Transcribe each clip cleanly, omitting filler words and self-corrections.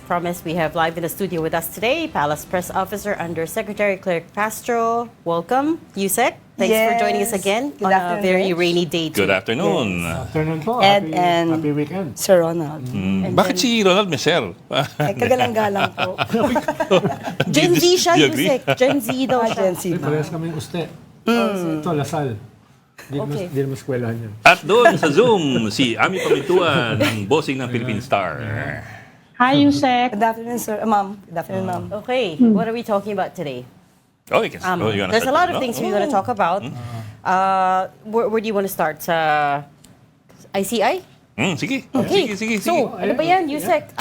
promised, we have live in the studio with us today, Palace Press Officer Under Secretary Claire Castro. Welcome, Yusek. Thanks for joining us again Good on a very afternoon, rainy day. Good afternoon. Afternoon po. Ed Happy, and happy weekend. Sir Ronald. And Bakit then- si Ronald Michelle? Kagalang-galang po. Gen Z siya, Do you agree? Yusek. Gen Z daw siya. Gen Z Ay, ba? parehas kami uste. Ito, Lasal. Di Okay. naman eskwelahan yan. At doon sa Zoom, si Ami Pamintuan, ng bossing ng Philippine Star. Hi, Yusek. Good afternoon, sir. Ma'am. Good afternoon, ma'am. Okay, what are we talking about today? Oh, you can, you wanna There's a start lot with, of no? things we want to talk about. Where do you want to start? Sa ICI? Sige. Okay. Sige. So, ano ba yan, Yusek?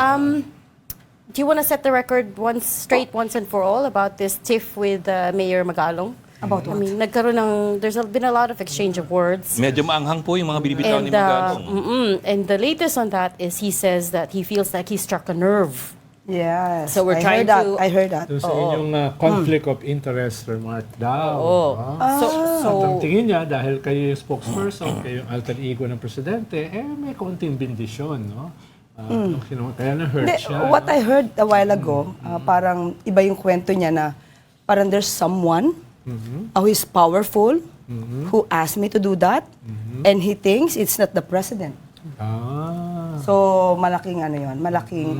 Do you want to set the record once and for all about this tiff with Mayor Magalong? About what? I mean, there's been a lot of exchange of words. Medyo maanghang po yung mga binibitaw ni Magalong. And the latest on that is he says that he feels like he struck a nerve. Yes. So we're trying to- I heard that. Doon sa inyong conflict of interest remark daw. Oo. So, Ang tingin niya, dahil kayo yung spokesperson, kayo yung alter ego ng presidente, may konting bindisyon, no? Kaya na-hurt Hindi, siya. what I heard a while ago, parang iba yung kwento niya na parang there's someone who is powerful who asked me to do that and he thinks it's not the president. So, malaking malaking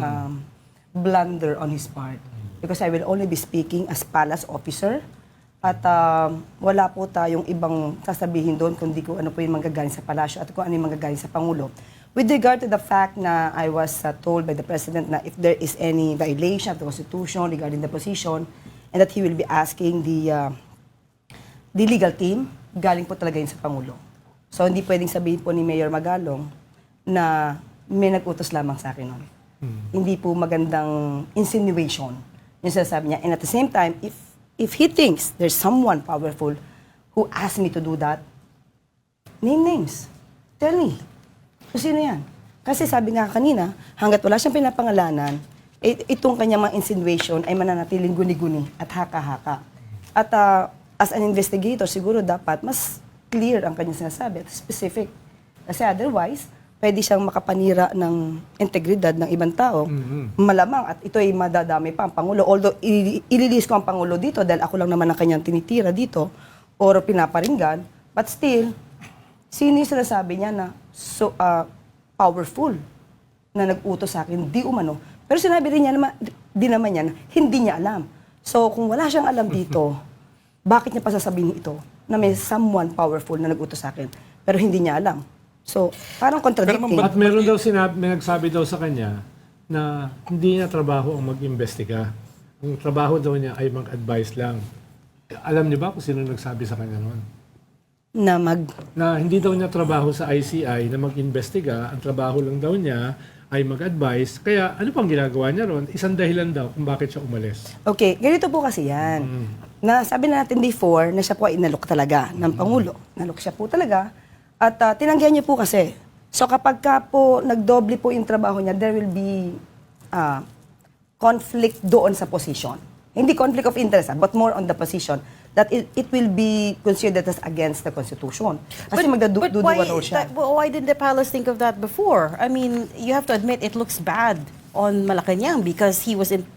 blunder on his part. Because I will only be speaking as palace officer at wala po tayong ibang sasabihin doon kundi kung ano po yung manggagaling sa palasyo at kung ano yung manggagaling sa Pangulo. With regard to the fact na I was told by the President na if there is any violation of the Constitution regarding the position and that he will be asking the legal team, galing po talaga yun sa Pangulo. So hindi pwedeng sabihin po ni Mayor Magalong na may nag-utos lamang sa akin nun. Hindi po magandang insinuation yung sinasabi niya. And at the same time, if he thinks there's someone powerful who asked me to do that, name names. Tell me. Kung sino yan? Kasi sabi nga kanina, hanggat wala siyang pinapangalanan, itong kanyang mga insinuation ay mananatiling guni-guni at haka-haka. At as an investigator, siguro dapat mas clear ang kanyang sinasabi at specific. Kasi otherwise, pwede siyang makapanira ng integridad ng ibang tao. Malamang at ito ay madadami pa ang Pangulo. Although ililis ko ang Pangulo dito dahil ako lang naman ang kanyang tinitira dito o pinaparinggan, but still, sino yung sinasabi niya na powerful na nag-utos sa akin, di umano. Pero sinabi rin niya naman niya na hindi niya alam. So kung wala siyang alam dito, bakit niya pa sasabihin ito na may someone powerful na nag-utos sa akin pero hindi niya alam? So, parang contradicting. At meron daw may nagsabi daw sa kanya na hindi niya trabaho ang mag-imbestiga. Ang trabaho daw niya ay mag-advise lang. Alam niyo ba kung sino nagsabi sa kanya noon? Na hindi daw niya trabaho sa ICI na mag-imbestiga. Ang trabaho lang daw niya ay mag-advise. Kaya ano pang ginagawa niya ron? Isang dahilan daw kung bakit siya umalis. Okay, ganito po kasi yan. Na sabi na natin before na siya po ay inalok talaga ng Pangulo. Inalok siya po talaga. At tinanggihan niya po kasi. So kapag ka po nagdoble po yung trabaho niya, there will be conflict doon sa position. Hindi conflict of interest, but more on the position that it will be considered as against the Constitution. Kasi magduduwa siya. Why didn't the palace think of that before? I mean, you have to admit it looks bad on Malacanang because he was in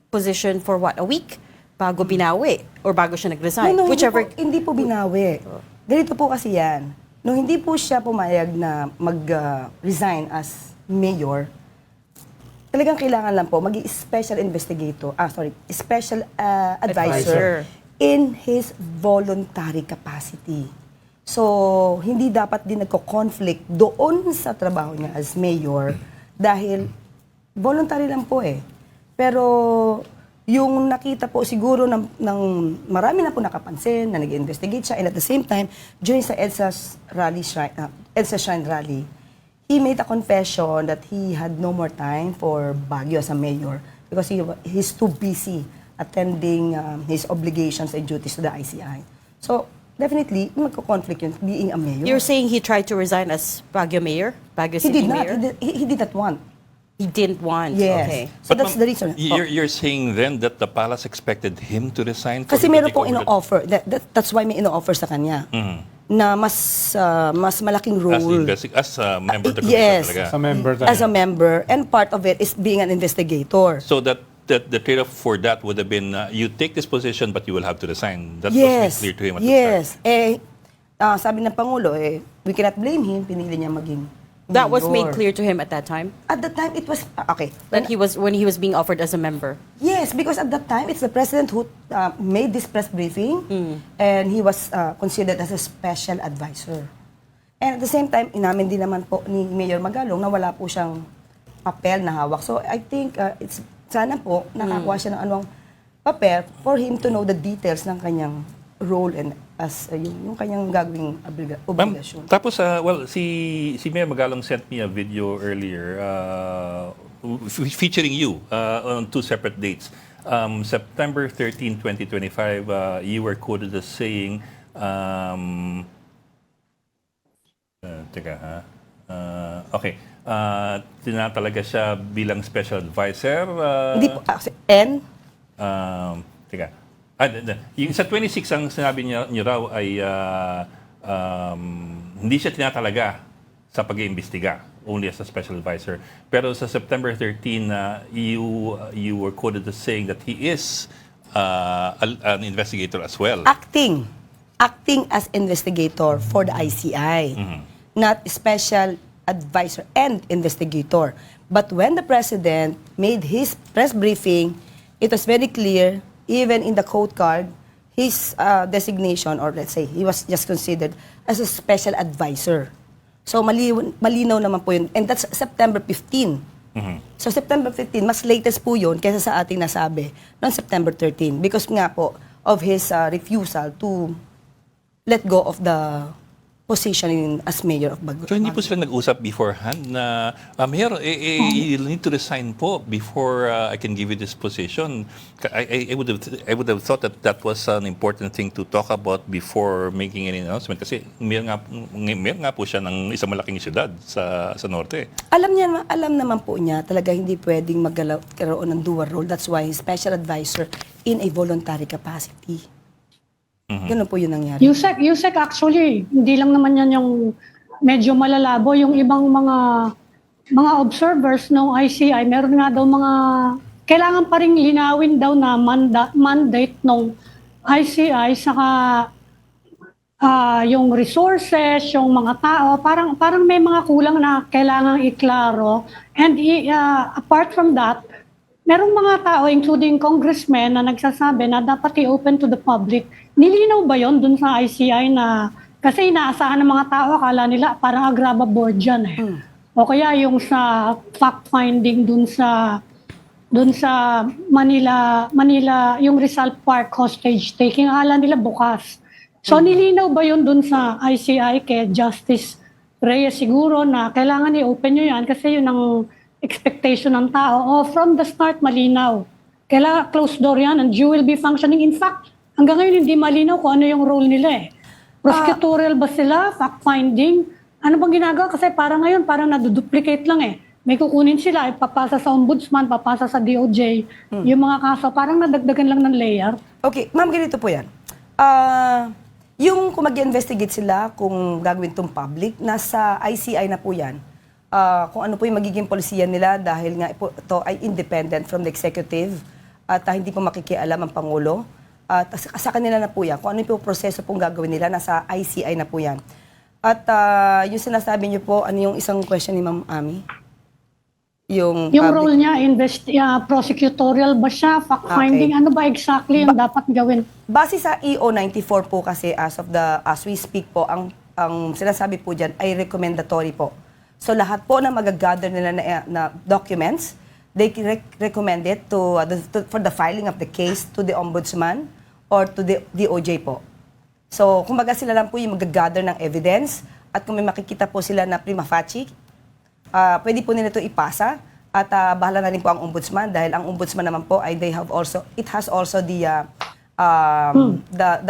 position for what, a week? Bago binawi or bago siya nag-resign? No, Whichever. hindi po binawi. Ganito po kasi yan. Nung hindi po siya pumayag na mag-resign as mayor, talagang kailangan lang po special special advisor in his voluntary capacity. So, hindi dapat din nagko-conflict doon sa trabaho niya as mayor dahil voluntary lang po eh. Pero yung nakita po siguro ng marami na po nakapansin na nag-investigate siya and at the same time, during sa EDSA Shrine Rally, he made a confession that he had no more time for Baguio as a mayor because he's too busy attending his obligations and duties to the ICI. So, definitely, magko-conflict yun, being a mayor. You're saying he tried to resign as Baguio mayor? Baguio He City did not. mayor? He did not want. He didn't want. Yes. Okay. So that's the reason. You're saying then that the palace expected him to resign? Kasi him to meron take pong over ino-offer. That's why may ino-offer sa kanya. na mas malaking role. As a member of the Yes. commission talaga. Sa member tayo. As a member, and part of it is being an investigator. So that the trade-off for that would have been you take this position but you will have to resign. That Yes. was made clear to him at the Yes. start. Sabi ng Pangulo, we cannot blame him, pinili niya maging That was made mayor. clear to him at that time. At the time, it was, okay. That when he was being offered as a member. Yes, because at that time, it's the president who made this press briefing, and he was considered as a special advisor. And at the same time, inamin din naman po ni Mayor Magalong na wala po siyang papel na hawak. So I think it's sana po nakakuha siya ng anong papel for him to know the details ng kanyang role and as yung kanyang gagawing Ma'am, obligasyon. tapos, si Mayor Magalong sent me a video earlier featuring you on two separate dates. September 13, 2025, you were quoted as saying, teka ha, okay, tinatalaga siya bilang special advisor. Hindi po, and Teka. Yung sa 26 ang sinabi niyo raw ay hindi siya tinatalaga sa pag-iimbestiga, only as a special advisor. Pero sa September 13, you were quoted as saying that he is an investigator as well. acting as investigator for the ICI, not special advisor and investigator. But when the president made his press briefing, it was very clear, even in the code card, his designation, or let's say, he was just considered as a special advisor. So malinaw naman po yun. And that's September 15. So September 15, mas latest po yun kaysa sa ating nasabi noong September 13. Because nga po of his refusal to let go of the position as mayor of Baguio. So hindi po sila nag-usap beforehand na, Mayor, you'll need to resign po before I can give you this position. I would have thought that was an important thing to talk about before making any announcement. Kasi mayor nga po siya ng isang malaking syudad sa norte. Alam naman po niya talaga hindi pwedeng magkaroon ng dual role. That's why he's special advisor in a voluntary capacity. Ganun po yun nangyari. Yusek actually, hindi lang naman yan yung medyo malalabo. Yung ibang mga observers ng ICI, meron nga daw kailangan pa rin linawin daw na mandate ng ICI, saka yung resources, yung mga tao, parang may mga kulang na kailangan iklaro. And apart from that, merong mga tao, including congressmen, na nagsasabi na dapat i-open to the public. Nilinaw ba yon dun sa ICI na, kasi inaasahan ng mga tao, akala nila parang agraba board dyan eh. O kaya yung sa fact-finding dun sa Manila, yung Rizal Park hostage taking, akala nila bukas. So nilinaw ba yun dun sa ICI kay Justice Reyes siguro na kailangan i-open nyo yan kasi yun ang expectation ng tao. From the start, malinaw. Kailangan close door yan and you will be functioning. In fact, hanggang ngayon hindi malinaw kung ano yung role nila eh. Prosecutorial ba sila? Fact-finding? Ano bang ginagawa? Kasi parang ngayon, parang naduduplicate lang eh. May kukunin sila, ipapasa sa ombudsman, papasa sa DOJ. Yung mga kaso, parang nadagdagan lang ng layer. Okay, ma'am, ganito po yan. Yung kung mag-investigate sila, kung gagawin itong public, nasa ICI na po yan. Kung ano po yung magiging polisiya nila dahil nga ito ay independent from the executive at hindi po makikialam ang Pangulo. Sa kanila na po yan. Kung ano yung proseso pong gagawin nila, nasa ICI na po yan. At yung sinasabi niyo po, ano yung isang question ni Ma'am Ami? Yung role niya, prosecutorial ba siya? Fact-finding? Okay. Ano ba exactly yung dapat gawin? Base sa EO 94 po kasi as we speak po, ang sinasabi po dyan ay recommendatory po. So lahat po na magagather nila na documents, they recommend it for the filing of the case to the ombudsman or to the DOJ po. So kumbaga sila lang po yung magagather ng evidence at kung may makikita po sila na prima facie, pwede po nila ito ipasa at bahala na rin po ang ombudsman dahil ang ombudsman naman po ay it has also the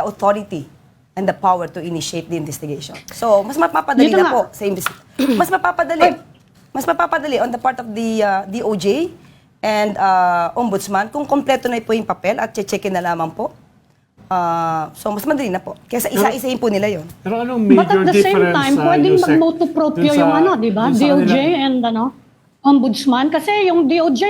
authority and the power to initiate the investigation. So mas mapapadali Dito na nga. po sa investigation. Mas mapapadali on the part of the DOJ and ombudsman kung kompleto na po yung papel at checkin na lamang po. So, mas madali na po. Kesa isa-isahin po nila yon. Pero anong But major at the same difference time, sa pwedeng USEC mag-motu proprio dun sa- yung di ba? dun sa DOJ kanila? and ombudsman. Kasi yung DOJ,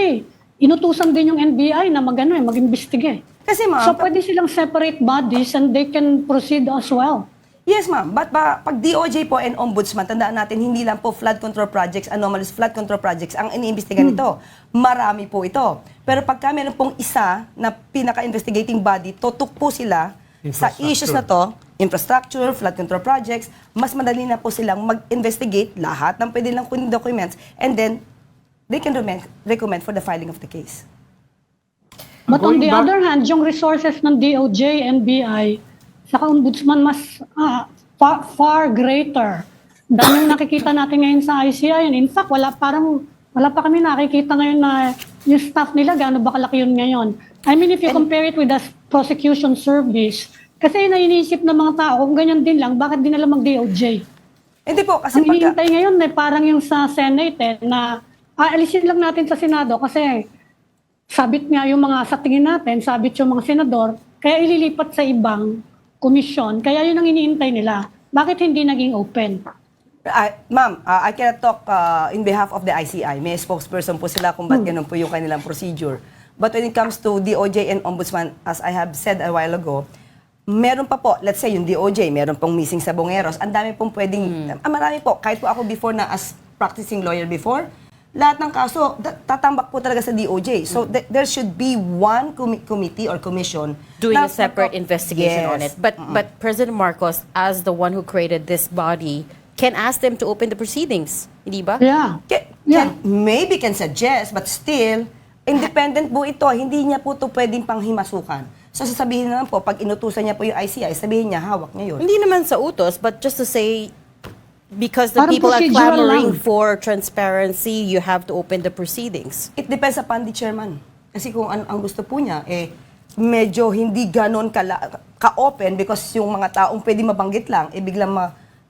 inutusan din yung NBI na mag-investigate. Kasi ma'am, So pwede silang separate bodies and they can proceed as well. yes ma'am, but pag DOJ po and Ombudsman, tandaan natin, hindi lang po flood control projects, anomalous flood control projects ang iniimbestigahan nito. Marami po ito. Pero pagka meron pong isa na pinaka-investigating body, tutok po sila sa issues na to, infrastructure, flood control projects, mas madali na po silang mag-investigate lahat ng pwede lang kunin documents and then they can recommend for the filing of the case. But on Going the back- other hand, yung resources ng DOJ, NBI, saka ombudsman mas far greater than yung nakikita natin ngayon sa ICI. In fact, wala pa kami nakikita ngayon na yung staff nila, gaano ba kalaki yun ngayon. I mean, if you compare it with the prosecution service, kasi na iniisip ng mga tao, kung ganyan din lang, bakit din nila mag-DOJ? Hindi po, kasi Ang hinihintay ngayon, parang yung sa Senate, na alisin lang natin sa Senado kasi sabit nga yung mga, sa tingin natin, sabit yung mga senador, kaya ililipat sa ibang komisyon. Kaya yun ang iniintay nila. Bakit hindi naging open? Ma'am, I cannot talk in behalf of the ICI. May spokesperson po sila kung ba't ganun po yung kanilang procedure. But when it comes to DOJ and Ombudsman, as I have said a while ago, meron pa po, let's say yung DOJ, meron pong missing sa Bongeros. Ang dami pong pwedeng, marami po. Kahit po ako before na as practicing lawyer before, lahat ng kaso, tatambak po talaga sa DOJ. So, there should be one committee or commission Doing na- a separate investigation on Yes. it. But President Marcos, as the one who created this body, can ask them to open the proceedings. Hindi ba? Yeah. Maybe can suggest, but still, independent po ito. Hindi niya po ito pwedeng panghimasukan. So, sasabihin naman po, pag inutusan niya po yung ICI, sabihin niya, hawak niya yun. Hindi naman sa utos, but just to say, because the Parang people are procedural clamoring lang. for transparency, you have to open the proceedings. It depends upon the chairman. Kasi kung ang gusto po niya, medyo hindi ganon ka-open because yung mga taong pwede mabanggit lang, biglang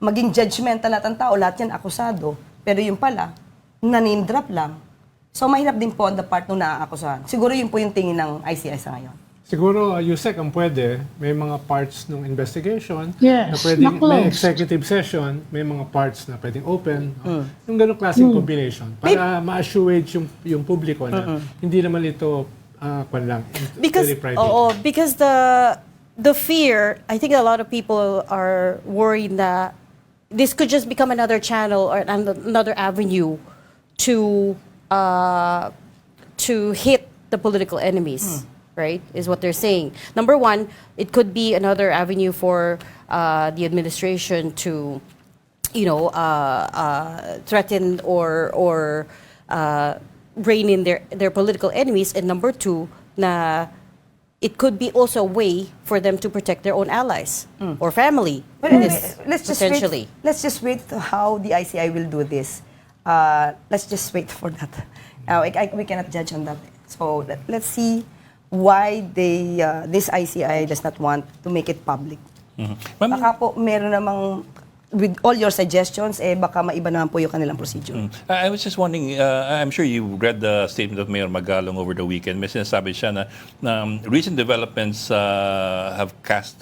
maging judgmental lahat ng tao, lahat yan akusado. Pero yung pala, na-name drop lang. So, mahirap din po on the part nung naaakusahan. Siguro yun po yung tingin ng ICI sa ngayon. Siguro, USEC ang pwede, may mga parts ng investigation Yes, na pwedeng, na-close. may executive session, may mga parts na pwedeng open. Yung ganong klaseng combination. Para ma-assuage yung publiko na hindi naman ito Because very private. because the fear, I think a lot of people are worried that this could just become another channel or another avenue to hit the political enemies. Right, is what they're saying. Number one, it could be another avenue for the administration to, threaten or rein in their political enemies. And number two, na it could be also a way for them to protect their own allies or family. But anyway, Yes, let's just wait to how the ICI will do this. Let's just wait for that. We cannot judge on that. So let's see why this ICI does not want to make it public. Ma'am, Baka po meron namang, with all your suggestions, baka maiba naman po yung kanilang procedure. I was just wondering, I'm sure you read the statement of Mayor Magalong over the weekend. May sinasabi siya na recent developments have cast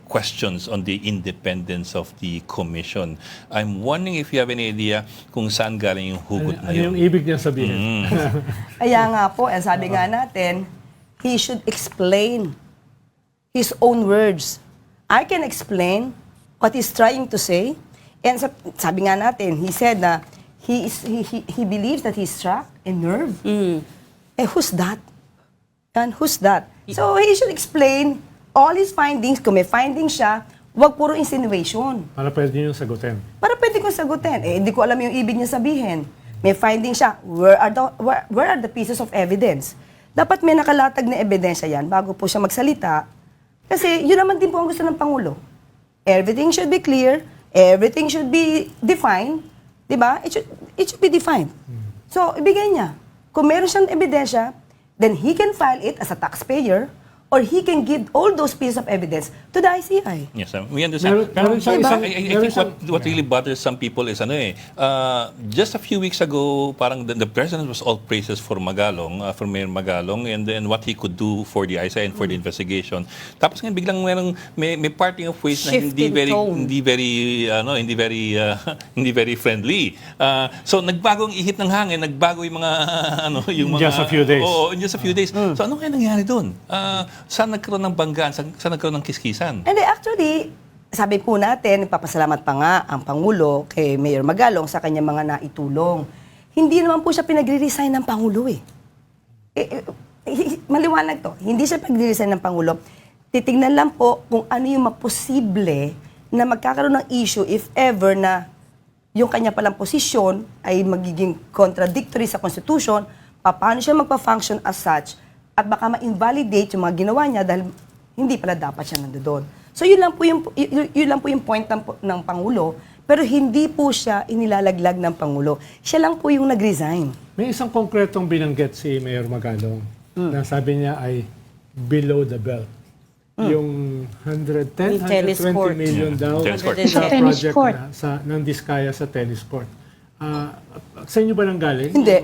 questions on the independence of the commission. I'm wondering if you have any idea kung saan galing yung hugot na Ano yun. yung ibig niya sabihin? Kaya nga po, sabi nga natin, he should explain his own words. I can explain what he's trying to say. And sabi nga natin, he said na he believes that he's struck in nerve. Who's that? And who's that? So he should explain all his findings. Kung may findings siya, wag puro insinuation. Para pwede niyo yung sagutin. Para pwede ko sagutin. Hindi ko alam yung ibig niya sabihin. May findings siya. Where are the pieces of evidence? Dapat may nakalatag na ebidensya yan bago po siya magsalita. Kasi yun naman din po ang gusto ng Pangulo. Everything should be clear. Everything should be defined. Diba? It should be defined. So, ibigay niya. Kung meron siyang ebidensya, then he can file it as a taxpayer or he can give all those pieces of evidence to the ICI. Yes, we understand. Meron siyang isang- I meron think siyang- what really bothers some people is just a few weeks ago, parang the president was all praises for Magalong, for Mayor Magalong, and then what he could do for the ICI and for the investigation. Tapos ngayon biglang may parting of ways na Shift in tone. hindi very friendly. So nagbagong ihip ng hangin, nagbago yung mga yung mga Just a few days. Oo, in just a few days. So ano kaya nangyari doon? Saan nagkaroon ng banggaan? Saan nagkaroon ng kiskisan? And actually, sabi po natin, nagpapasalamat pa nga ang Pangulo kay Mayor Magalong sa kanyang mga naitulong. Hindi naman po siya pinagre-resign ng Pangulo eh. Maliwanag to. Hindi siya pinagre-resign ng Pangulo. Titignan lang po kung ano yung maposible na magkakaroon ng issue if ever na yung kanya palang posisyon ay magiging contradictory sa Constitution, paano siya magpa-function as such, at baka ma-invalidate yung mga ginawa niya dahil hindi pala dapat siya nandoon. So yun lang po yung point ng Pangulo, pero hindi po siya inilalaglag ng Pangulo. Siya lang po yung nag-resign. May isang konkretong binanggit si Mayor Magalong na sabi niya ay below the belt. Yung 110, Yung tennis 120 court. million daw Tennis court. sa Sa tennis project court. ng Diskaya sa tennis court. Sa inyo ba nang galing? Hindi.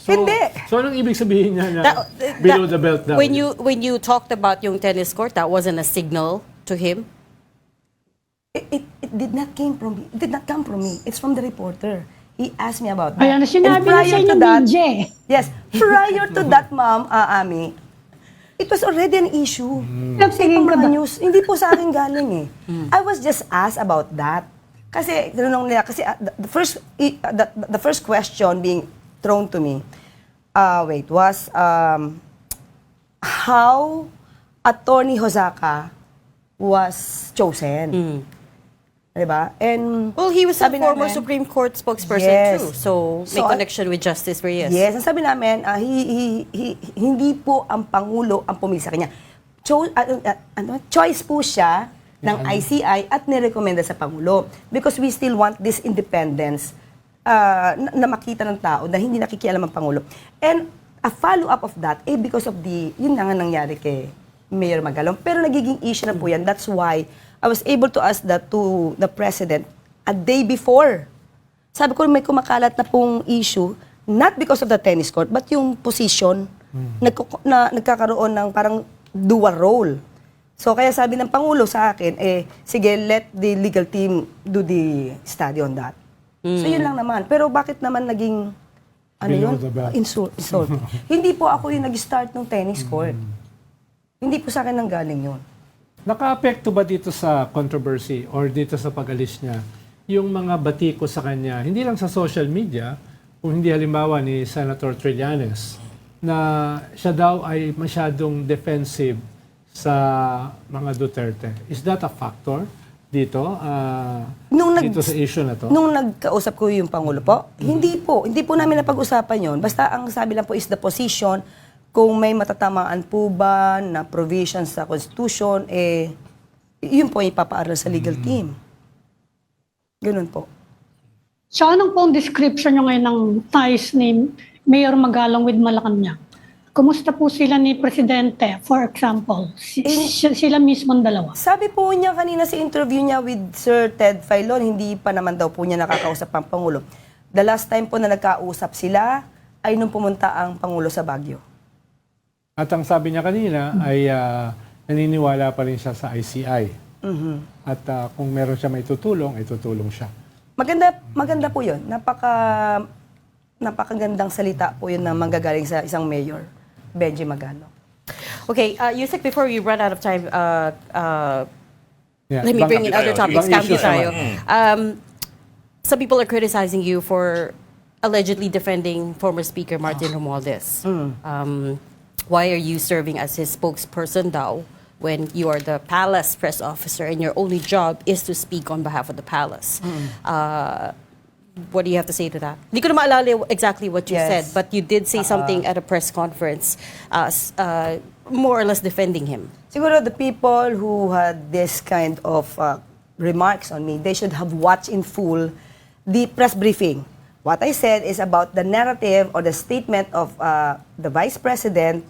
Hindi. So anong ibig sabihin niya na That- below the belt daw? When you talked about yung tennis court, that wasn't a signal to him? It did not come from me. It's from the reporter. He asked me about that. Ayan, sinabi And na prior sa to inyo, that- BJ. Yes. Prior to that, Ma'am Ami, it was already an issue. Nagtingin ka ba? News, hindi po sa akin galing eh. I was just asked about that. Kasi tinanong nila kasi the first question being thrown to me was how Attorney Hosaka was chosen. Diba? And Well, he was a sabi former namin- Supreme Court spokesperson Yes. too, so may So, connection with Justice Reyes. Yes, ang sabi namin, hindi po ang Pangulo ang pumili sa kanya. Choice po siya ng ICI at nirekomenda sa Pangulo. Because we still want this independence na makita ng tao na hindi nakikialam ang Pangulo. And a follow-up of that, because of yun na nga nangyari kay Mayor Magalong. Pero nagiging issue na po yan. That's why I was able to ask that to the President a day before. Sabi ko, may kumakalat na pong issue, not because of the tennis court, but yung position na nagkakaroon ng parang dual role. So kaya sabi ng Pangulo sa akin, sige, let the legal team do the study on that. So yun lang naman. Pero bakit naman naging, Below the belt. insult? Hindi po ako yung nag-start ng tennis court. Hindi po sa akin nanggaling yun. Naka-apekto ba dito sa controversy or dito sa pag-alis niya yung mga batiko sa kanya, hindi lang sa social media, kung hindi halimbawa ni Senator Trillanes, na siya daw ay masyadong defensive sa mga Duterte. Is that a factor dito? Dito sa issue na to? Nung nagkausap ko yung Pangulo po, hindi po namin napag-usapan yon. Basta ang sabi lang po is the position, kung may matatamaan po ba na provisions sa Constitution, yun po ipapaaral sa legal team. Ganun po. So anong pong description nyo ngayon ng ties ni Mayor Magalong with Malacanang? Kumusta po sila ni Presidente, for example? Sila mismong dalawa. Sabi po niya kanina sa interview niya with Sir Ted Filon, hindi pa naman daw po niya nakakausap ang Pangulo. The last time po na nagkausap sila ay nung pumunta ang Pangulo sa Baguio. At ang sabi niya kanina ay naniniwala pa rin siya sa ICI. At kung meron siya may tutulong, ay tutulong siya. Maganda po yun. Napakagandang salita po yun na manggagaling sa isang mayor, Benji Magalong. Okay, Yusek, before we run out of time, Yeah. let me bring in other topics. Ibang Cambio issues tayo. naman. Some people are criticizing you for allegedly defending former Speaker Martin Romualdez. Why are you serving as his spokesperson daw when you are the palace press officer and your only job is to speak on behalf of the palace? What do you have to say to that? Hindi ko na maalala exactly what you Yes. said, but you did say something at a press conference, more or less defending him. Siguro the people who had this kind of remarks on me, they should have watched in full the press briefing. What I said is about the narrative or the statement of the Vice President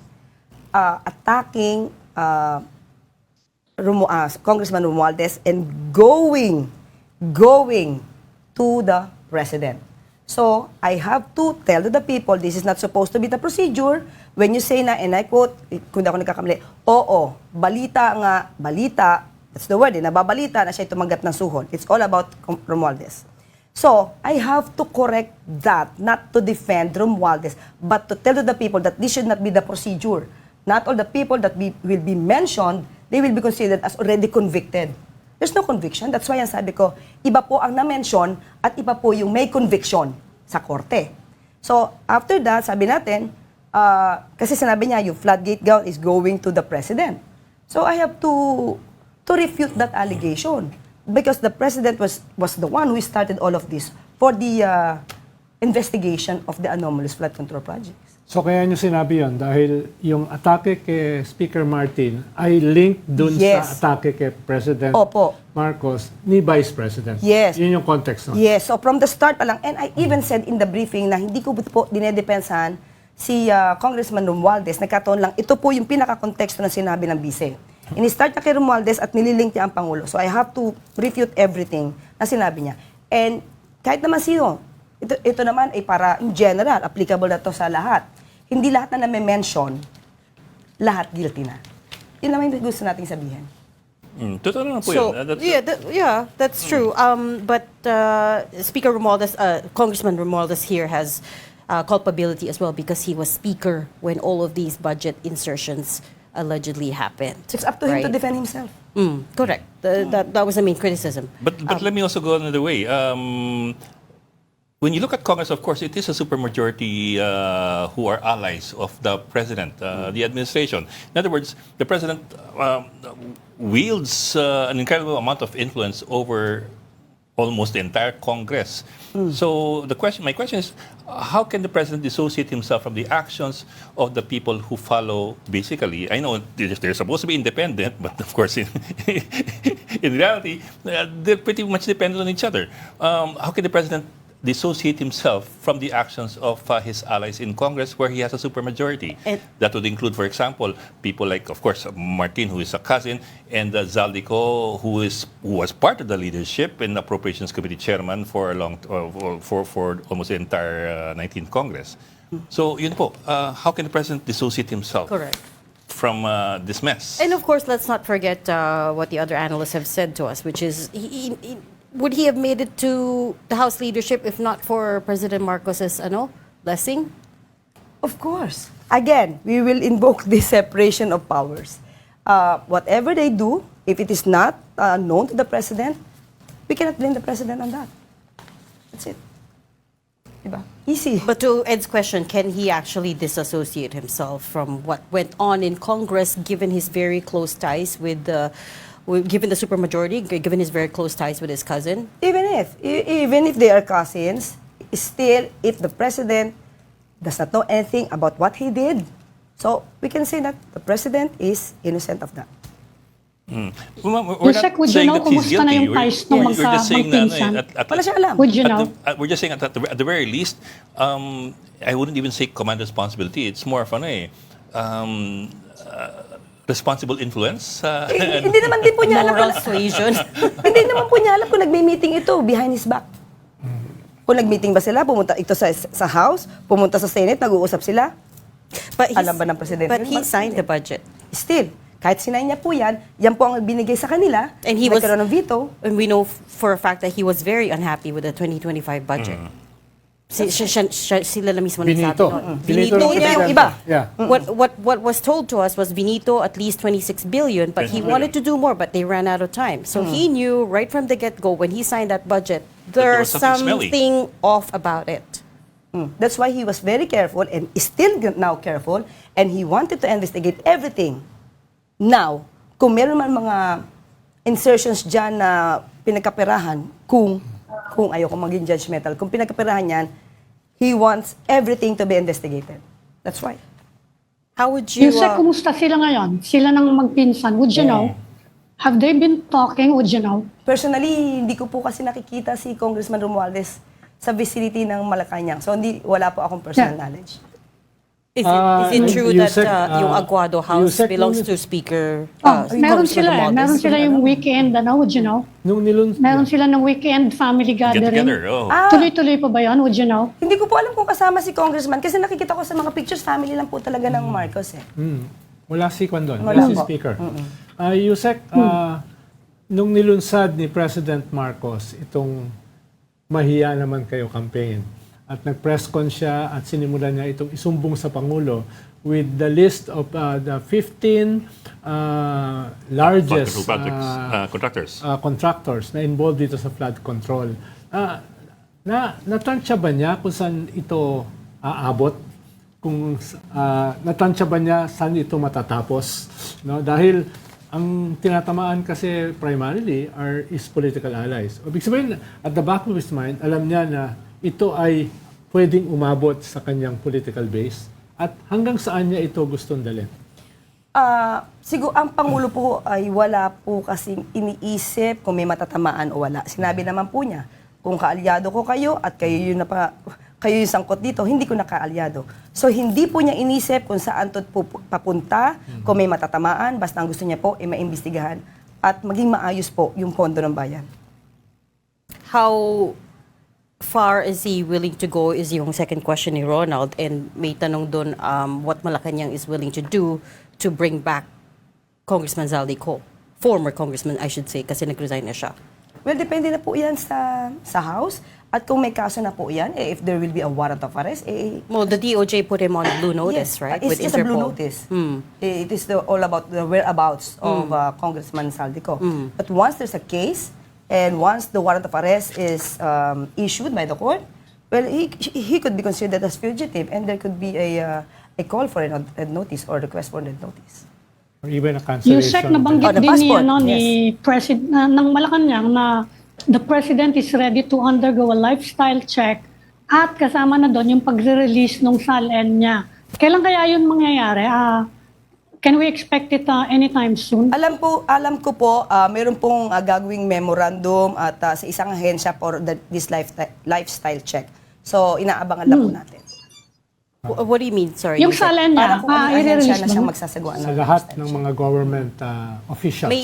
attacking Congressman Romualdez and going to the president. So, I have to tell to the people, this is not supposed to be the procedure. When you say na, and I quote, kung di ako nagkakamali, oo, balita, that's the word, nababalita na siya tumanggap ng suhol. It's all about Romualdez. So, I have to correct that, not to defend Romualdez, but to tell to the people that this should not be the procedure. Not all the people that will be mentioned, they will be considered as already convicted. There's no conviction. That's why ang sabi ko, iba po ang na-mention at iba po yung may conviction sa korte. So, after that, sabi natin, kasi sinabi niya, yung floodgate gown is going to the president. So, I have to refute that allegation. Because the president was the one who started all of this for the investigation of the anomalous flood control projects. So kaya nyo sinabi yon dahil yung atake kay Speaker Martin ay linked dun Yes. sa atake kay President Opo. Marcos ni Vice President. Yes. Yun yung context nun. Yes, so from the start pa lang, and I even said in the briefing na hindi ko po dinedepensahan si Congressman Romualdez, nagkataon lang, ito po yung pinaka-konteksto ng sinabi ng bise. Ini-start niya kay Romualdez at nililink niya ang Pangulo. So I have to refute everything na sinabi niya. And kahit naman sino, ito naman ay para in general, applicable na to sa lahat. Hindi lahat na mention, lahat guilty na. Yun naman yung gusto nating sabihin. Totoo naman po So, yun. that's true. But Speaker Romualdez, Congressman Romualdez here has culpability as well because he was speaker when all of these budget insertions allegedly happened. It's up to him to right? defend himself. Correct. That was the main criticism. But let me also go another way. When you look at Congress, of course, it is a supermajority who are allies of the president, the administration. In other words, the president wields an incredible amount of influence over almost the entire Congress. So my question is, how can the president dissociate himself from the actions of the people who follow? Basically, I know they're supposed to be independent, but of course, in reality, they're pretty much dependent on each other. How can the president dissociate himself from the actions of his allies in Congress where he has a supermajority? That would include, for example, people like, of course, Martin, who is a cousin, and Zaldico, who was part of the leadership and Appropriations Committee chairman for for almost the entire 19th Congress. So, yun po, how can the president dissociate himself Correct. from this mess? And of course, let's not forget what the other analysts have said to us, which is, would he have made it to the House leadership if not for President Marcos's blessing? Of course. Again, we will invoke the separation of powers. Whatever they do, if it is not known to the president, we cannot blame the president on that. That's it. Diba? Easy. But to Ed's question, can he actually disassociate himself from what went on in Congress, given his very close ties given the supermajority, given his very close ties with his cousin? Even if they are cousins, still, if the president does not know anything about what he did, so we can say that the president is innocent of that. We're Yusek, not would you saying know that he's kumusta na guilty. yung ties nung We're just saying na, magpinsan? Wala siya alam. Would you know? We're just saying at the very least, I wouldn't even say command responsibility. It's more of responsible influence. Hindi naman din po niya alam. Moral suasion. Hindi naman po niya alam kung nagme-meeting ito behind his back. Kung nag-meeting ba sila, pumunta ito sa House, pumunta sa Senate, nag-uusap sila. Alam ba ng presidente? But he signed the budget. Still, kahit sinay niya po yan po ang binigay sa kanila, And he was, nagkaroon ng veto. and we know for a fact that he was very unhappy with the 2025 budget. Sila na mismo Benito. nagsabi nun. Benito yung niya yung iba. Yeah. What was told to us was Benito at least 26 billion, but he wanted to do more, but they ran out of time. So he knew right from the get-go when he signed that budget, there there's was something something off about it. That's why he was very careful and is still now careful, and he wanted to investigate everything. Now, kung meron man mga insertions dyan na pinagkaperahan, kung ayoko maging judgmental, kung pinagkaperahan yan, he wants everything to be investigated. That's why. How would you... Yusek, kumusta sila ngayon? Sila nang magpinsan. Would you know? Have they been talking? Would you know? Personally, hindi ko po kasi nakikita si Congressman Romualdez sa vicinity ng Malacanang. So, wala po akong personal knowledge. Is it true that Yusek, yung Aguado House Yusek, belongs nung- to Speaker? Meron Congressman sila eh. Romualdez? Meron sila yung weekend, would you know? Nung Meron sila ng weekend family Get gathering. together. Oh. Tuloy-tuloy pa ba yun, would you know? Hindi ko po alam kung kasama si Congressman kasi nakikita ko sa mga pictures, family lang po talaga ng Marcos eh. Wala si Kwan doon, Wala wala si po. Speaker. Yusek, nung nilunsad ni President Marcos itong mahiya naman kayo campaign at nag-press con siya at sinimulan niya itong isumbong sa Pangulo with the list of the 15 largest Projects, contractors. contractors na involved dito sa flood control. Natansya ba niya kung saan ito aabot? Kung natansya ba niya saan ito matatapos? No? Dahil ang tinatamaan kasi primarily is political allies. Ibig sabihin, at the back of his mind, alam niya na ito ay pwedeng umabot sa kanyang political base at hanggang saan niya ito gustong dalhin. Siguro ang Pangulo po ay wala po kasing iniisip kung may matatamaan o wala. Sinabi naman po niya, kung kaalyado ko kayo at kayo yung sangkot dito, hindi ko na kaalyado. So hindi po niya inisip kung saan to po papunta, kung may matatamaan, basta ang gusto niya po ay maimbestigahan at maging maayos po yung pondo ng bayan. How far is he willing to go is yung second question ni Ronald, and may tanong doon what Malacanang is willing to do to bring back Congressman Zaldico. Former congressman, I should say, kasi nag-resign na siya. Well, depende na po yan sa House. At kung may kaso na po yan, if there will be a warrant of arrest, Well, the DOJ put him on blue notice, yes, right? It's just a blue notice. It is all about the whereabouts of Congressman Zaldico. But once there's a case, and once the warrant of arrest is issued by the court, well, he could be considered as fugitive, and there could be a call for a notice or request for a notice. Or even a cancellation. Yusek, nabanggit the din passport, ni President ng Malacanang na the President is ready to undergo a lifestyle check at kasama na doon yung pagre-release ng SALN niya. Kailan kaya yun mangyayari? Can we expect it anytime soon? Alam ko po, meron pong gagawing memorandum at sa isang ahensya for this lifestyle check. So, inaabangan lang po natin. What do you mean? Sorry. Yung you said- SALN niya, Para kung anong ahensya i-release na siyang ba? magsasagawa Sa ng lahat lifestyle ng check. mga government officials. may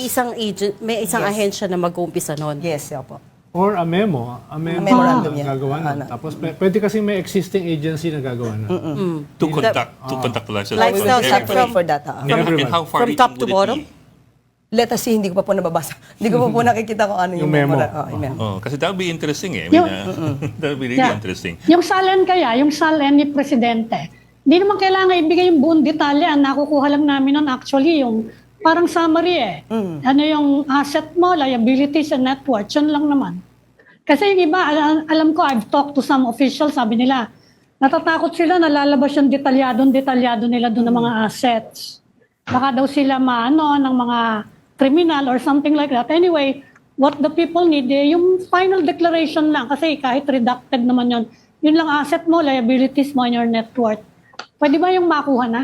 isang Yes. ahensya na mag-uumpisa noon. Yes, opo. Or a memo. A memorandum na yan. gagawa na. Ano. Tapos pwede kasi may existing agency na gagawa na. To conduct the license. Lifestyle We will check have to wait from- for that. And how far From top reaching to would it bottom? be? Let us see, hindi ko pa po nababasa. Hindi ko pa po nakikita kung ano yung Yung memo. yung memo. Oh, kasi that would be interesting eh. I Yung- mean, that would be really Yeah. interesting. Yung SALN kaya, yung SALN ni Presidente, hindi naman kailangan ibigay yung buong detalye. Ang nakukuha lang namin nun actually yung parang summary eh. Ano yung asset mo, liabilities and net worth, yun lang naman. Kasi yung iba, alam ko, I've talked to some officials, sabi nila, natatakot sila na lalabas yung detalyado nila doon ng mga assets. Baka daw sila maano ng mga criminal or something like that. Anyway, what the people need, yung final declaration lang. Kasi kahit redacted naman yun lang asset mo, liabilities mo, and your net worth. Pwede ba yung makuha na?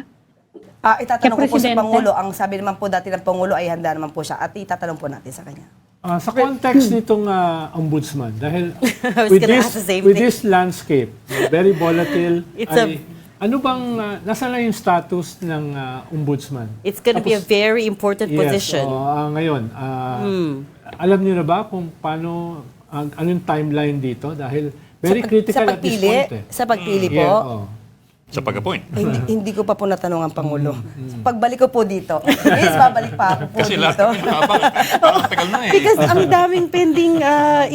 Itatanong ko po sa Presidente. Pangulo. Ang sabi naman po dati ng Pangulo ay handa naman po siya. At itatanong po natin sa kanya. Sa context nitong ombudsman, dahil I was gonna ask the same with thing. this landscape, very volatile, It's ano bang, nasa na yung status ng ombudsman? It's going to be a very important position. Ngayon, alam niyo na ba kung paano, ano yung timeline dito? Dahil very critical at this point. Sa pagpili po, Yeah, oh. Sa pag-appoint. hindi ko pa po natanong ang Pangulo. Pagbalik ko po dito, yes, babalik pa ako po Kasi dito. lahat parang tagal na eh. Because ang daming pending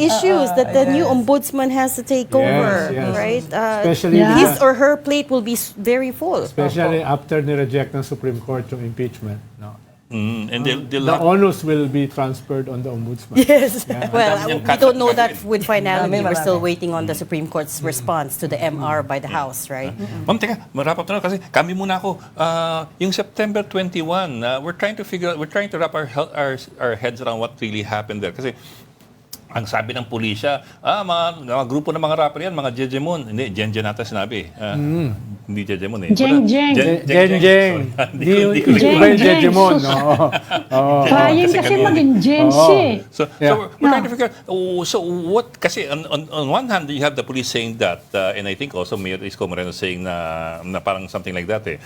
issues that the new ombudsman has to take over, yes. right? Especially Yeah. His or her plate will be very full. Especially after ni-reject ng Supreme Court yung impeachment. No? And they'll The have onus will be transferred on the ombudsman. Yes. Well, Ang dami niyang we don't know that gagawin. with finality. Marami. We're still waiting on the Supreme Court's response to the MR by the House, right? Ma'am, teka, marap up na kasi kami muna ako. Yung September 21, we're trying to wrap our heads around what really happened there. Kasi ang sabi ng pulisya, mga grupo ng mga rapper yan, mga Jejemon. Hindi, Jenjen nata sinabi. Hindi Jejemon eh. Jeng-jeng. Jeng-jeng. Di Jeng, iba yung Jeng, Jejemon. sus. Oo. Trying kasi kasi kanina- maging Gen Z. Oo. eh. So we're trying to figure out, so what, kasi on one hand, you have the police saying that, and I think also Mayor Isko Moreno saying na parang something like that eh.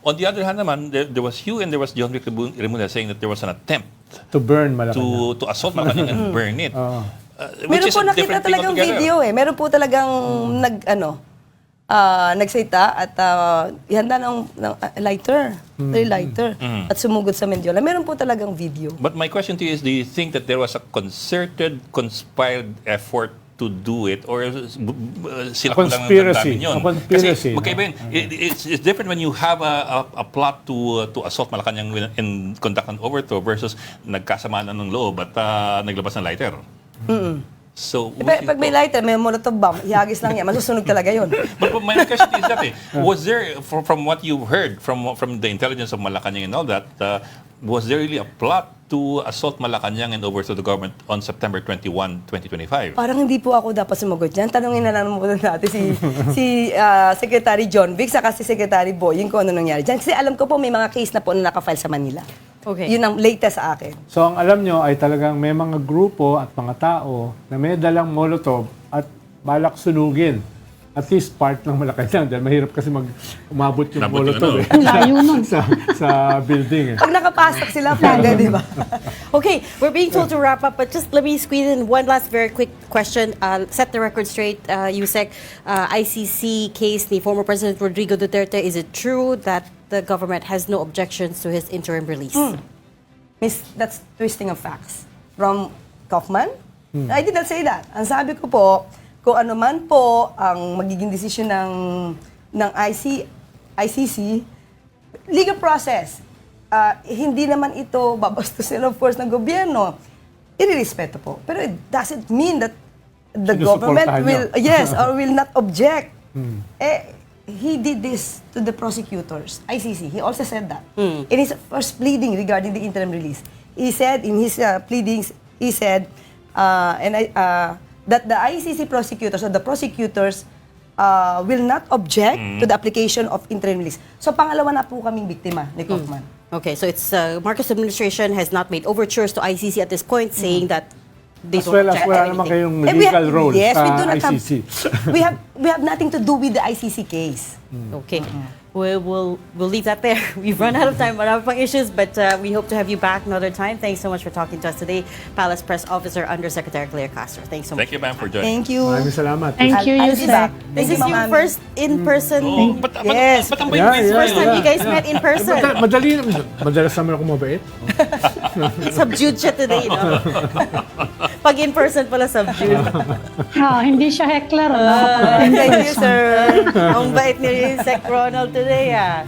On the other hand naman, there was you and there was John Vic Remulla saying that there was an attempt To burn Malacanang. to assault Malacanang and burn it. Meron po nakita talagang video eh. Meron po talagang nagsalita at ihanda ng lighter. Lighter. At sumugod sa Mendiola. Meron po talagang video. But my question to you is, do you think that there was a concerted, conspired effort to do it, or sila ko lang Conspiracy. nagdamdamin yun? A conspiracy, Kasi magkaiba yun. It's different when you have a plot to assault Malacanang and conduct an overthrow versus nagkasamaan ng loob at naglabas ng lighter. So, Pag may lighter, may molotov bomb, ihagis lang yan. Masusunog talaga yun. But my question is that was there, from what you've heard from the intelligence of Malacanang and all that, was there really a plot to assault Malacanang and overthrow the government on September 21, 2025? Parang hindi po ako dapat sumagot yan. Tanungin na lang muna natin si Secretary John Vic saka si Secretary Boying kung ano nangyari dyan. Kasi alam ko po may mga case na po na nakafile sa Manila. Okay. Yun ang latest sa akin. So ang alam nyo ay talagang may mga grupo at mga tao na may dalang molotov at balak sunugin. At least part ng Malacanang dahil mahirap kasi umabot yung Umabot yung molotov ano. eh. Ang layo nun. sa building eh. Pag nakapasok sila, pwede, di ba? Okay, we're being told to wrap up, but just let me squeeze in one last very quick question. Set the record straight, Yusek. ICC case ni former President Rodrigo Duterte, is it true that the government has no objections to his interim release? Miss, that's twisting of facts. From Kaufman? I did not say that. Ang sabi ko po, kung ano man po ang magiging desisyon ng ICC, legal process. Hindi naman ito babastusin, of course, ng gobyerno. Irirespeto po. Pero it doesn't mean that the government Sinusuportahan will, yes, or will not object. He did this to the prosecutors, ICC. He also said that. In his first pleading regarding the interim release, he said in his pleadings, he said, that the ICC prosecutors or the prosecutors will not object to the application of interim release. So pangalawa na po kaming biktima ni Kaufman. Okay, so it's Marcos administration has not made overtures to ICC at this point, saying that they As don't well as object wala to naman anything. kayong Eh, we legal have- role yes, we sa do not have- ICC. we have nothing to do with the ICC case. Okay. We'll leave that there. We've run out of time. Marami pang issues, but we hope to have you back another time. Thanks so much for talking to us today. Palace Press Officer Undersecretary Claire Castro. Thanks so much. Thank you, ma'am, for joining. Thank you. Maraming salamat. Thank you, I'll be Yusek. back. This Thank is you, your Ma'am. first in-person, Oh, Yes. ba't ang Yeah, bait-bait yeah, first time you guys met in person. Madalas naman ako mabait. Subdued siya today, no? Pag in person pala subdued. Hindi siya heckler. Thank you, sir. Ang bait ni Sec Ronald today, ah.